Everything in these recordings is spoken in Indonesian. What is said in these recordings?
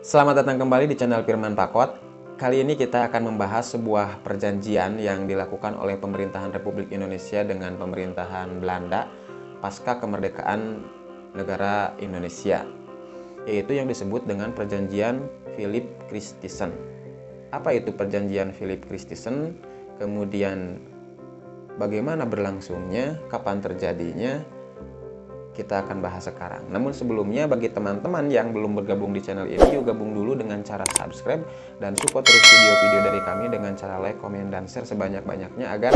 Selamat datang kembali di channel Firman Pakot. Kali ini kita akan membahas sebuah perjanjian yang dilakukan oleh pemerintahan Republik Indonesia dengan pemerintahan Belanda pasca kemerdekaan negara Indonesia, yaitu yang disebut dengan Perjanjian Philip Christison. Apa itu Perjanjian Philip Christison? Kemudian bagaimana berlangsungnya, kapan terjadinya, kita akan bahas sekarang. Namun sebelumnya, bagi teman-teman yang belum bergabung di channel ini, yuk gabung dulu dengan cara subscribe dan support terus video-video dari kami dengan cara like, komen, dan share sebanyak-banyaknya agar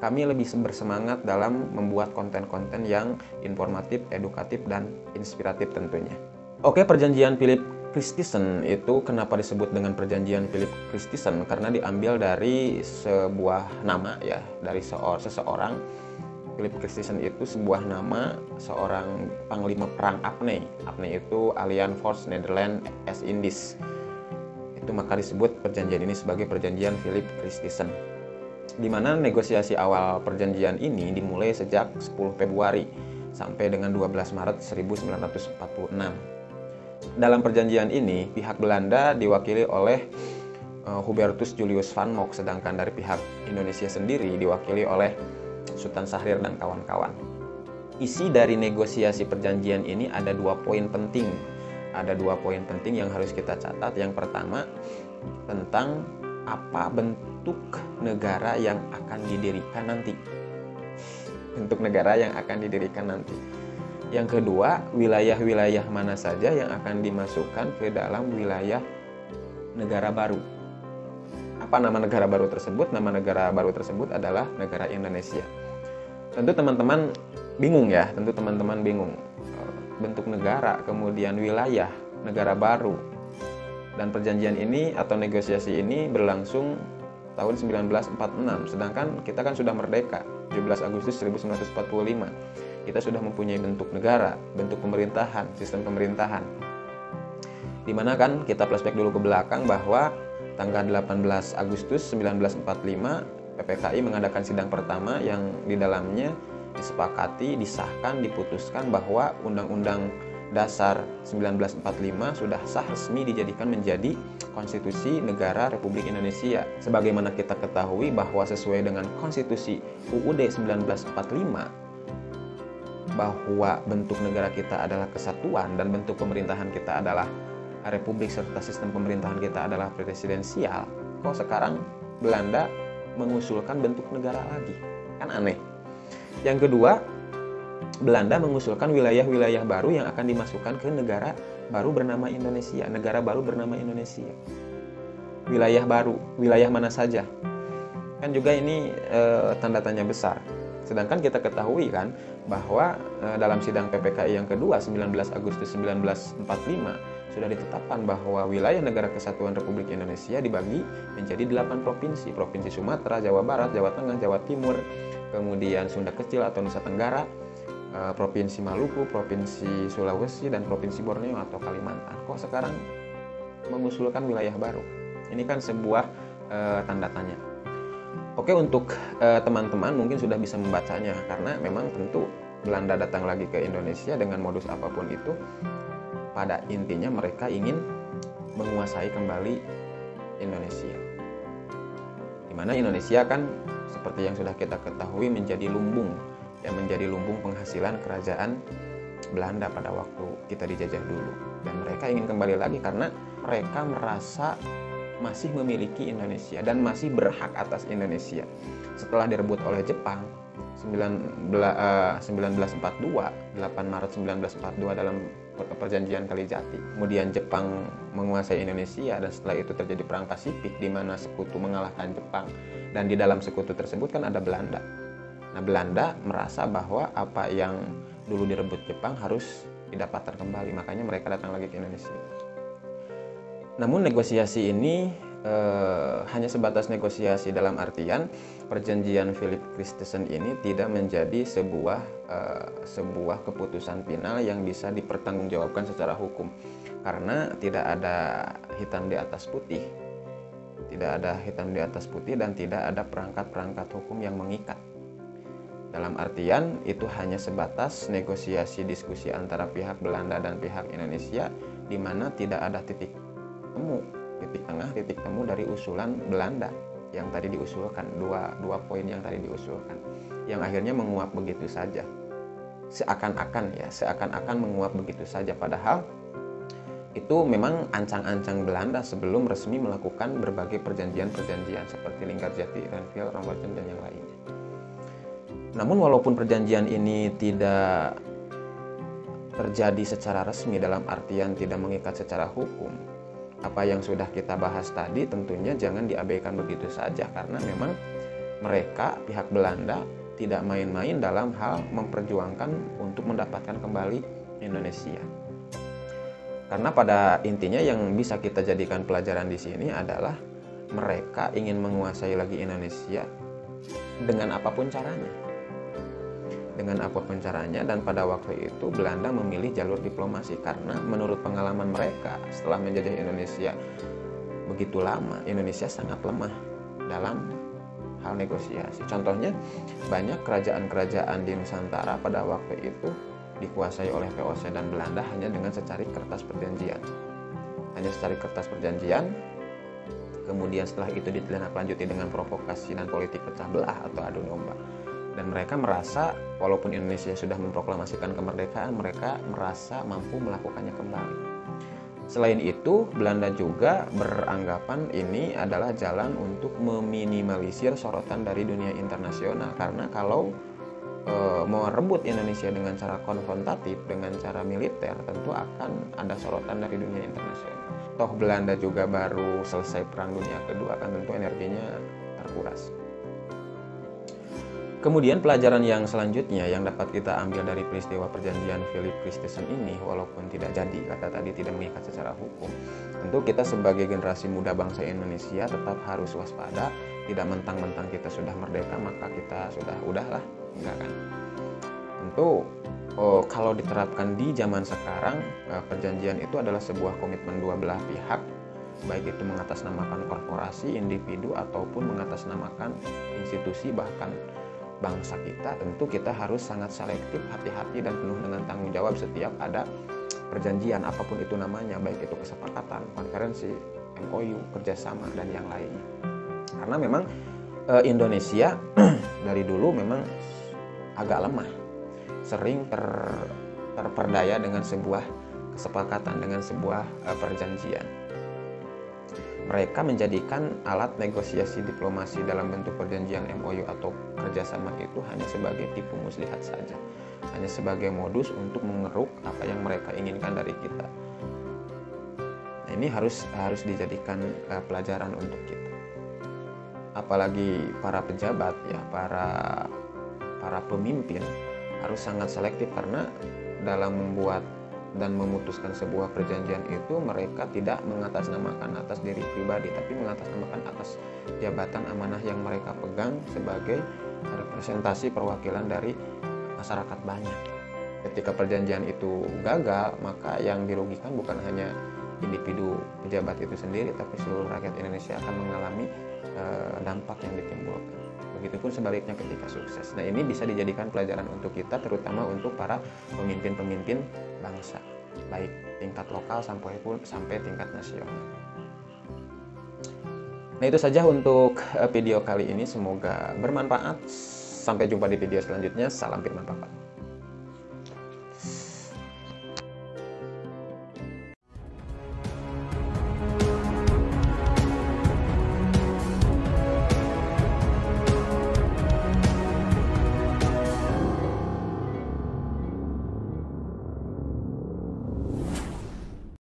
kami lebih bersemangat dalam membuat konten-konten yang informatif, edukatif, dan inspiratif tentunya. Oke, Perjanjian Philip Christison itu kenapa disebut dengan Perjanjian Philip Christison? Karena diambil dari sebuah nama ya, dari seseorang. Philip Christison itu sebuah nama seorang panglima perang APNE. APNE itu Allied Force Netherlands East Indies. Itu maka disebut perjanjian ini sebagai Perjanjian Philip Christison. Di mana negosiasi awal perjanjian ini dimulai sejak 10 Februari sampai dengan 12 Maret 1946. Dalam perjanjian ini, pihak Belanda diwakili oleh Hubertus Julius van Mock, sedangkan dari pihak Indonesia sendiri diwakili oleh Sultan Syahrir dan kawan-kawan. Isi dari negosiasi perjanjian ini ada dua poin penting. Ada dua poin penting yang harus kita catat. Yang pertama, tentang apa bentuk negara yang akan didirikan nanti. Bentuk negara yang akan didirikan nanti. Yang kedua, wilayah-wilayah mana saja yang akan dimasukkan ke dalam wilayah negara baru. Apa nama negara baru tersebut? Nama negara baru tersebut adalah negara Indonesia. Tentu teman-teman bingung ya, bentuk negara, kemudian wilayah negara baru. Dan perjanjian ini atau negosiasi ini berlangsung tahun 1946, sedangkan kita kan sudah merdeka 17 Agustus 1945. Kita sudah mempunyai bentuk negara, bentuk pemerintahan, sistem pemerintahan. Dimana kan kita flashback dulu ke belakang bahwa tanggal 18 Agustus 1945 PPKI mengadakan sidang pertama yang di dalamnya disepakati, disahkan, diputuskan bahwa Undang-Undang Dasar 1945 sudah sah resmi dijadikan menjadi Konstitusi Negara Republik Indonesia. Sebagaimana kita ketahui bahwa sesuai dengan Konstitusi UUD 1945 bahwa bentuk negara kita adalah kesatuan dan bentuk pemerintahan kita adalah republik serta sistem pemerintahan kita adalah presidensial. Kok sekarang Belanda mengusulkan bentuk negara lagi? Kan aneh. Yang kedua, Belanda mengusulkan wilayah-wilayah baru yang akan dimasukkan ke negara baru bernama Indonesia. Negara baru bernama Indonesia. Wilayah baru, wilayah mana saja? Kan juga ini tanda tanya besar. Sedangkan kita ketahui kan bahwa dalam sidang PPKI yang kedua 19 Agustus 1945 sudah ditetapkan bahwa wilayah Negara Kesatuan Republik Indonesia dibagi menjadi 8 provinsi. Provinsi Sumatera, Jawa Barat, Jawa Tengah, Jawa Timur, kemudian Sunda Kecil atau Nusa Tenggara, Provinsi Maluku, Provinsi Sulawesi, dan Provinsi Borneo atau Kalimantan. Kok sekarang mengusulkan wilayah baru? Ini kan sebuah tanda tanya. Oke, untuk teman-teman mungkin sudah bisa membacanya karena memang tentu Belanda datang lagi ke Indonesia dengan modus apapun itu. Pada intinya mereka ingin menguasai kembali Indonesia. Di mana Indonesia kan seperti yang sudah kita ketahui menjadi lumbung penghasilan kerajaan Belanda pada waktu kita dijajah dulu. Dan mereka ingin kembali lagi karena mereka merasa masih memiliki Indonesia dan masih berhak atas Indonesia. Setelah direbut oleh Jepang 1942, 8 Maret 1942 dalam Perjanjian Kalijati. Kemudian Jepang menguasai Indonesia dan setelah itu terjadi perang Pasifik di mana sekutu mengalahkan Jepang dan di dalam sekutu tersebut kan ada Belanda. Nah, Belanda merasa bahwa apa yang dulu direbut Jepang harus didapatkan kembali, makanya mereka datang lagi ke Indonesia. Namun negosiasi ini hanya sebatas negosiasi dalam artian Perjanjian Philip Christison ini tidak menjadi sebuah keputusan final yang bisa dipertanggungjawabkan secara hukum karena tidak ada hitam di atas putih. Tidak ada hitam di atas putih dan tidak ada perangkat-perangkat hukum yang mengikat. Dalam artian itu hanya sebatas negosiasi diskusi antara pihak Belanda dan pihak Indonesia di mana tidak ada titik temu, titik tengah, titik temu dari usulan Belanda yang tadi diusulkan, dua poin yang tadi diusulkan, yang akhirnya menguap begitu saja. Seakan-akan menguap begitu saja, padahal itu memang ancang-ancang Belanda sebelum resmi melakukan berbagai perjanjian-perjanjian seperti Linggarjati, Renville, Rambouillet, dan yang lainnya. Namun walaupun perjanjian ini tidak terjadi secara resmi dalam artian tidak mengikat secara hukum, apa yang sudah kita bahas tadi tentunya jangan diabaikan begitu saja, karena memang mereka, pihak Belanda, tidak main-main dalam hal memperjuangkan untuk mendapatkan kembali Indonesia. Karena pada intinya yang bisa kita jadikan pelajaran di sini adalah mereka ingin menguasai lagi Indonesia dengan apapun caranya. Dan pada waktu itu Belanda memilih jalur diplomasi karena menurut pengalaman mereka setelah menjajah Indonesia begitu lama, Indonesia sangat lemah dalam hal negosiasi. Contohnya, banyak kerajaan-kerajaan di Nusantara pada waktu itu dikuasai oleh VOC dan Belanda hanya dengan secari kertas perjanjian. Kemudian setelah itu ditindaklanjuti dengan provokasi dan politik pecah belah atau adu domba. Dan mereka merasa walaupun Indonesia sudah memproklamasikan kemerdekaan, mereka merasa mampu melakukannya kembali. Selain itu, Belanda juga beranggapan ini adalah jalan untuk meminimalisir sorotan dari dunia internasional, karena kalau mau rebut Indonesia dengan cara konfrontatif, dengan cara militer, tentu akan ada sorotan dari dunia internasional. Toh Belanda juga baru selesai Perang Dunia Kedua, kan tentu energinya terkuras. Kemudian pelajaran yang selanjutnya yang dapat kita ambil dari peristiwa perjanjian Philip Christensen ini, walaupun tidak jadi, kata tadi tidak mengikat secara hukum, tentu kita sebagai generasi muda bangsa Indonesia tetap harus waspada. Tidak mentang-mentang kita sudah merdeka maka kita udahlah, enggak kan. Tentu kalau diterapkan di zaman sekarang, perjanjian itu adalah sebuah komitmen dua belah pihak, baik itu mengatasnamakan korporasi, individu, ataupun mengatasnamakan institusi bahkan bangsa kita. Tentu kita harus sangat selektif, hati-hati, dan penuh dengan tanggung jawab setiap ada perjanjian apapun itu namanya, baik itu kesepakatan, konferensi, MOU, kerjasama, dan yang lainnya. Karena memang Indonesia dari dulu memang agak lemah, sering terperdaya dengan sebuah kesepakatan, dengan sebuah perjanjian. Mereka menjadikan alat negosiasi diplomasi dalam bentuk perjanjian MOU atau kerjasama itu hanya sebagai tipu muslihat saja, hanya sebagai modus untuk mengeruk apa yang mereka inginkan dari kita. Nah, ini harus dijadikan pelajaran untuk kita. Apalagi para pejabat ya, para pemimpin harus sangat selektif, karena dalam membuat dan memutuskan sebuah perjanjian itu mereka tidak mengatasnamakan atas diri pribadi, tapi mengatasnamakan atas jabatan amanah yang mereka pegang sebagai representasi perwakilan dari masyarakat banyak. Ketika perjanjian itu gagal, maka yang dirugikan bukan hanya individu pejabat itu sendiri, tapi seluruh rakyat Indonesia akan mengalami dampak yang ditimbulkan. Begitupun sebaliknya ketika sukses. Nah, ini bisa dijadikan pelajaran untuk kita, terutama untuk para pemimpin-pemimpin bangsa, baik tingkat lokal sampai tingkat nasional. Nah, itu saja untuk video kali ini. Semoga bermanfaat. Sampai jumpa di video selanjutnya. Salam Firman Papa.